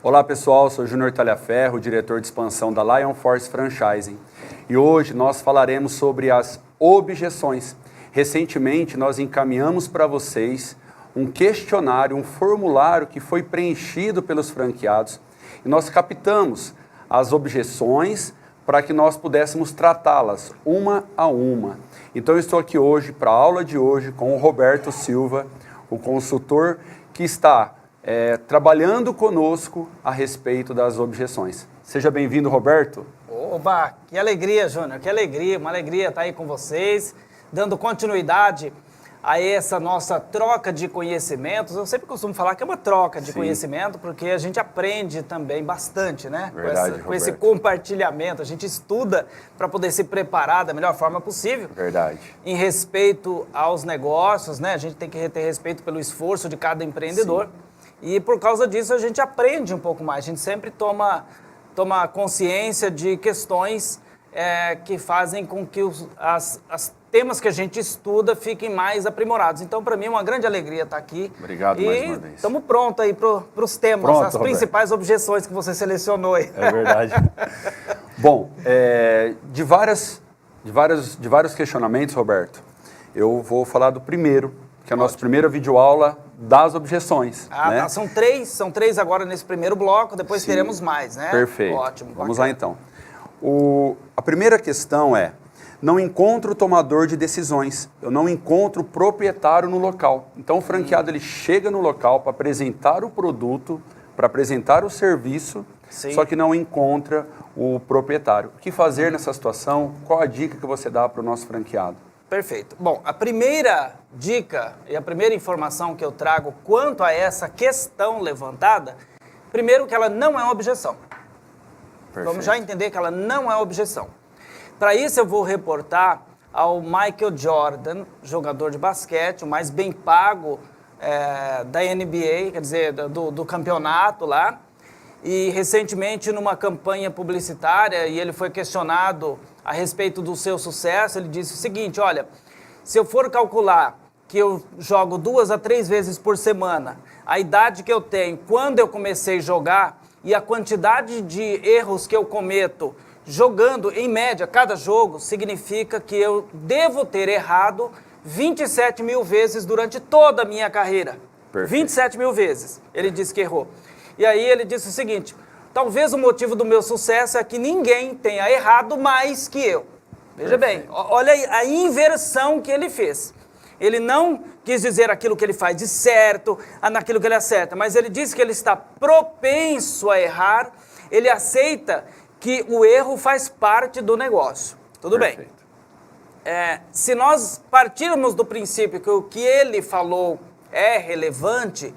Olá pessoal, sou Júnior Talhaferro, diretor de expansão da Lion Force Franchising. E hoje nós falaremos sobre as objeções. Recentemente nós encaminhamos para vocês um questionário, um formulário que foi preenchido pelos franqueados e nós captamos as objeções para que nós pudéssemos tratá-las uma a uma. Então eu estou aqui hoje para a aula de hoje com o Roberto Silva, o consultor que está trabalhando conosco a respeito das objeções. Seja bem-vindo, Roberto. Oba, que alegria, Júnior, que alegria, uma alegria estar aí com vocês, dando continuidade a essa nossa troca de conhecimentos. Eu sempre costumo falar que é uma troca de conhecimento, porque a gente aprende também bastante, né? Verdade, com esse compartilhamento, a gente estuda para poder se preparar da melhor forma possível. Verdade. Em respeito aos negócios, né? A gente tem que ter respeito pelo esforço de cada empreendedor. Sim. E por causa disso a gente aprende um pouco mais, a gente sempre toma consciência de questões que fazem com que os temas que a gente estuda fiquem mais aprimorados. Então, para mim, é uma grande alegria estar aqui. Obrigado mais uma vez. Estamos prontos aí para os temas, Pronto, as principais objeções que você selecionou aí. É verdade. Bom, de vários questionamentos, Roberto, eu vou falar do primeiro, que é a nossa primeira videoaula das objeções. Né? Tá, são três agora nesse primeiro bloco, depois teremos mais, né? Perfeito. Ótimo. Vamos lá então. A primeira questão é: não encontro o tomador de decisões, eu não encontro o proprietário no local. Então o franqueado ele chega no local para apresentar o produto, para apresentar o serviço, só que não encontra o proprietário. O que fazer nessa situação? Qual a dica que você dá para o nosso franqueado? Perfeito. Bom, a primeira dica e a primeira informação que eu trago quanto a essa questão levantada, primeiro que ela não é uma objeção. Perfeito. Vamos já entender que ela não é objeção. Para isso eu vou reportar ao Michael Jordan, jogador de basquete, o mais bem pago da NBA, quer dizer, do campeonato lá. E recentemente numa campanha publicitária, e ele foi questionado a respeito do seu sucesso, ele disse o seguinte: olha, se eu for calcular que eu jogo 2 a 3 vezes por semana, a idade que eu tenho, quando eu comecei a jogar e a quantidade de erros que eu cometo jogando, em média, cada jogo, significa que eu devo ter errado 27 mil vezes durante toda a minha carreira. Perfeito. 27 mil vezes, ele disse que errou. E aí ele disse o seguinte: talvez o motivo do meu sucesso é que ninguém tenha errado mais que eu. Veja bem, olha a inversão que ele fez. Ele não quis dizer aquilo que ele faz de certo, naquilo que ele acerta, mas ele disse que ele está propenso a errar, ele aceita que o erro faz parte do negócio. Tudo bem. Se nós partirmos do princípio que o que ele falou é relevante,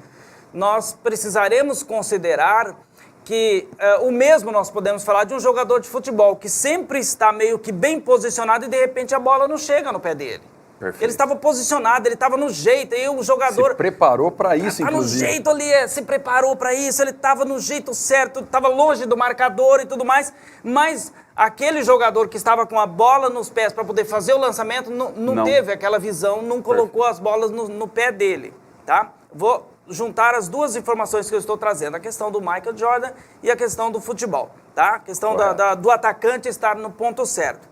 nós precisaremos considerar que o mesmo nós podemos falar de um jogador de futebol que sempre está meio que bem posicionado e de repente a bola não chega no pé dele. Perfeito. Ele estava posicionado, ele estava no jeito, e o jogador... Se preparou para isso, inclusive. No jeito ali, se preparou para isso, ele estava no jeito certo, estava longe do marcador e tudo mais, mas aquele jogador que estava com a bola nos pés para poder fazer o lançamento, não teve aquela visão, não colocou as bolas no pé dele, tá? Vou juntar as duas informações que eu estou trazendo, a questão do Michael Jordan e a questão do futebol, tá? A questão do atacante estar no ponto certo.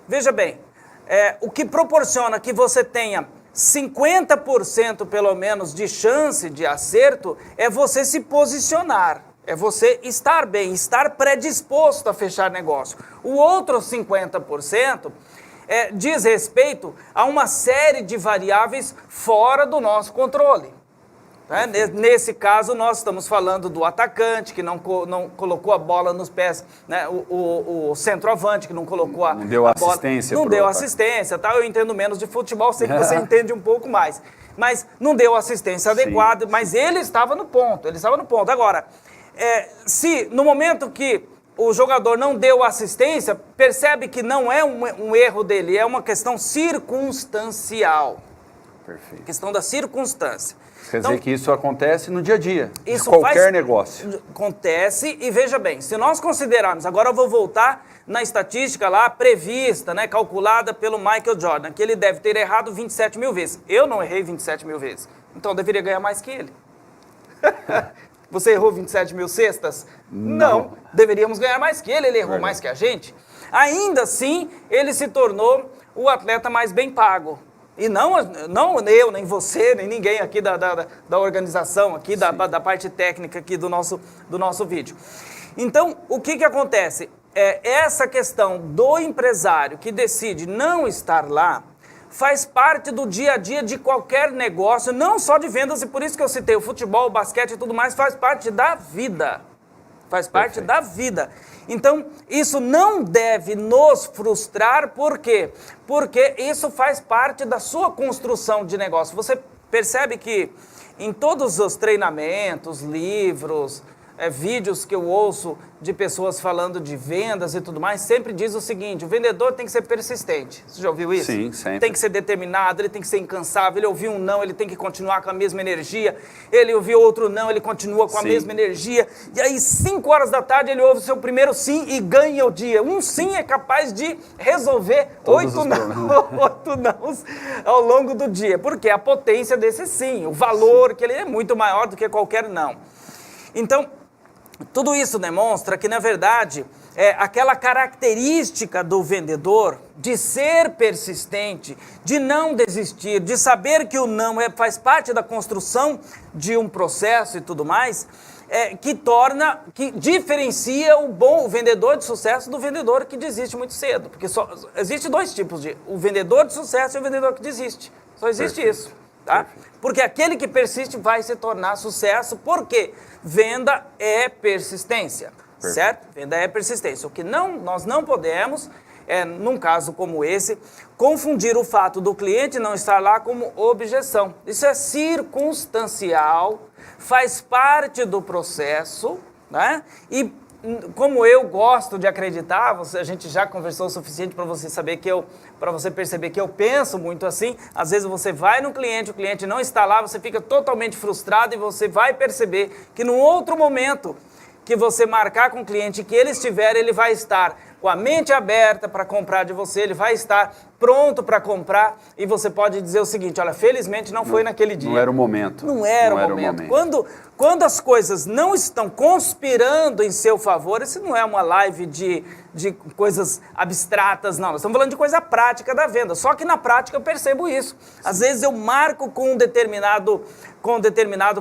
Veja bem, o que proporciona que você tenha 50% pelo menos de chance de acerto é você se posicionar, é você estar bem, estar predisposto a fechar negócio. O outro 50% diz respeito a uma série de variáveis fora do nosso controle. Nesse caso, nós estamos falando do atacante, que não colocou a bola nos pés, né? O centroavante, que não colocou a bola. Não deu assistência. Não deu assistência, tá? Eu entendo menos de futebol, sei que você entende um pouco mais. Mas não deu assistência adequada, mas ele estava no ponto, Agora, se no momento que o jogador não deu assistência, percebe que não é um erro dele, é uma questão circunstancial. Perfeito. Questão da circunstância. Quer dizer que isso acontece no dia a dia, de qualquer negócio. Acontece, e veja bem, se nós considerarmos, agora eu vou voltar na estatística lá prevista, né, calculada pelo Michael Jordan, que ele deve ter errado 27 mil vezes. Eu não errei 27 mil vezes, então eu deveria ganhar mais que ele. Você errou 27 mil cestas? Não. Deveríamos ganhar mais que ele errou mais que a gente. Ainda assim, ele se tornou o atleta mais bem pago. E não eu, nem você, nem ninguém aqui da organização, aqui da parte técnica aqui do nosso vídeo. Então, o que acontece? Essa questão do empresário que decide não estar lá faz parte do dia a dia de qualquer negócio, não só de vendas, e por isso que eu citei o futebol, o basquete e tudo mais, faz parte da vida. Faz parte da vida. Então, isso não deve nos frustrar, por quê? Porque isso faz parte da sua construção de negócio. Você percebe que em todos os treinamentos, livros, vídeos que eu ouço de pessoas falando de vendas e tudo mais, sempre diz o seguinte: o vendedor tem que ser persistente. Você já ouviu isso? Sim, sempre. Tem que ser determinado, ele tem que ser incansável, ele ouviu um não, ele tem que continuar com a mesma energia, ele ouviu outro não, ele continua com a mesma energia, e aí 5 horas da tarde ele ouve o seu primeiro sim e ganha o dia. Um sim é capaz de resolver 8 nãos ao longo do dia, porque a potência desse sim, o valor que ele é muito maior do que qualquer não. Então, tudo isso demonstra que, na verdade, aquela característica do vendedor de ser persistente, de não desistir, de saber que o não faz parte da construção de um processo e tudo mais, que diferencia o vendedor de sucesso do vendedor que desiste muito cedo. Porque existe 2 tipos o vendedor de sucesso e o vendedor que desiste. Só existe isso. Tá? Porque aquele que persiste vai se tornar sucesso, porque venda é persistência, certo? Venda é persistência. O que nós não podemos, num caso como esse, confundir o fato do cliente não estar lá como objeção. Isso é circunstancial, faz parte do processo, né? E como eu gosto de acreditar, a gente já conversou o suficiente para você saber para você perceber que eu penso muito assim. Às vezes você vai no cliente, o cliente não está lá, você fica totalmente frustrado e você vai perceber que num outro momento que você marcar com o cliente que ele estiver, ele vai estar com a mente aberta para comprar de você, ele vai estar pronto para comprar, e você pode dizer o seguinte: olha, felizmente não foi naquele dia. Não era o momento. Não era o momento. Quando as coisas não estão conspirando em seu favor, isso não é uma live de coisas abstratas, não. Nós estamos falando de coisa prática da venda. Só que na prática eu percebo isso. Às vezes eu marco com um determinado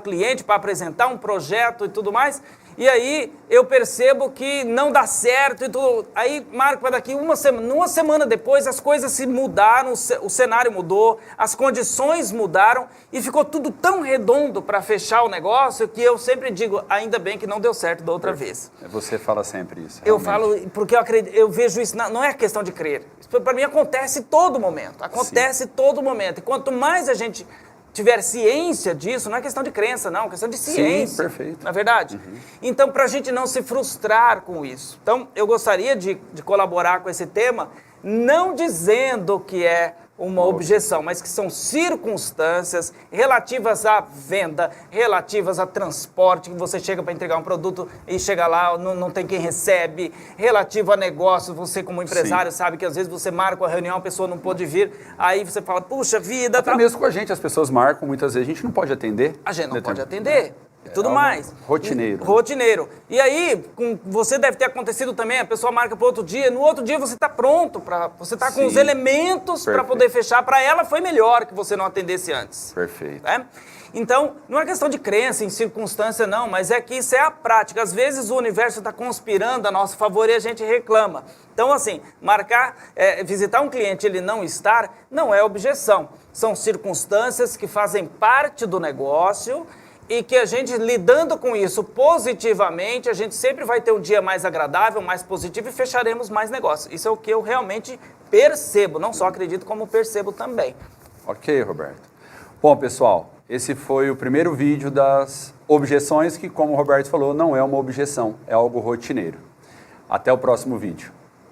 cliente para apresentar um projeto e tudo mais, e aí eu percebo que não dá certo e tudo. Aí marco para daqui uma semana depois, as coisas se mudaram, o cenário mudou, as condições mudaram e ficou tudo tão redondo para fechar o negócio que eu sempre digo: ainda bem que não deu certo da outra vez. Você fala sempre isso. Eu falo porque eu vejo isso, não é questão de crer. Isso para mim acontece todo momento, todo momento. E quanto mais a gente tiver ciência disso, não é questão de crença, não, é questão de ciência. Sim, perfeito. Na verdade? Então, para a gente não se frustrar com isso. Então, eu gostaria de colaborar com esse tema, não dizendo que é uma objeção, mas que são circunstâncias relativas à venda, relativas a transporte, que você chega para entregar um produto e chega lá, não tem quem recebe, relativo a negócio, você como empresário sabe que às vezes você marca uma reunião, a pessoa não pôde vir, aí você fala: puxa vida... Até mesmo com a gente, as pessoas marcam, muitas vezes a gente não pode atender. A gente não pode atender. Tudo mais. Rotineiro. Rotineiro. E aí, você deve ter acontecido também, a pessoa marca para outro dia, no outro dia você está pronto, você está com os elementos para poder fechar. Para ela foi melhor que você não atendesse antes. Perfeito. Então, não é questão de crença, em circunstância não, mas é que isso é a prática. Às vezes o universo está conspirando a nosso favor e a gente reclama. Então, assim, visitar um cliente e ele não estar, não é objeção. São circunstâncias que fazem parte do negócio e que a gente, lidando com isso positivamente, a gente sempre vai ter um dia mais agradável, mais positivo e fecharemos mais negócios. Isso é o que eu realmente percebo, não só acredito, como percebo também. Ok, Roberto. Bom, pessoal, esse foi o primeiro vídeo das objeções que, como o Roberto falou, não é uma objeção, é algo rotineiro. Até o próximo vídeo.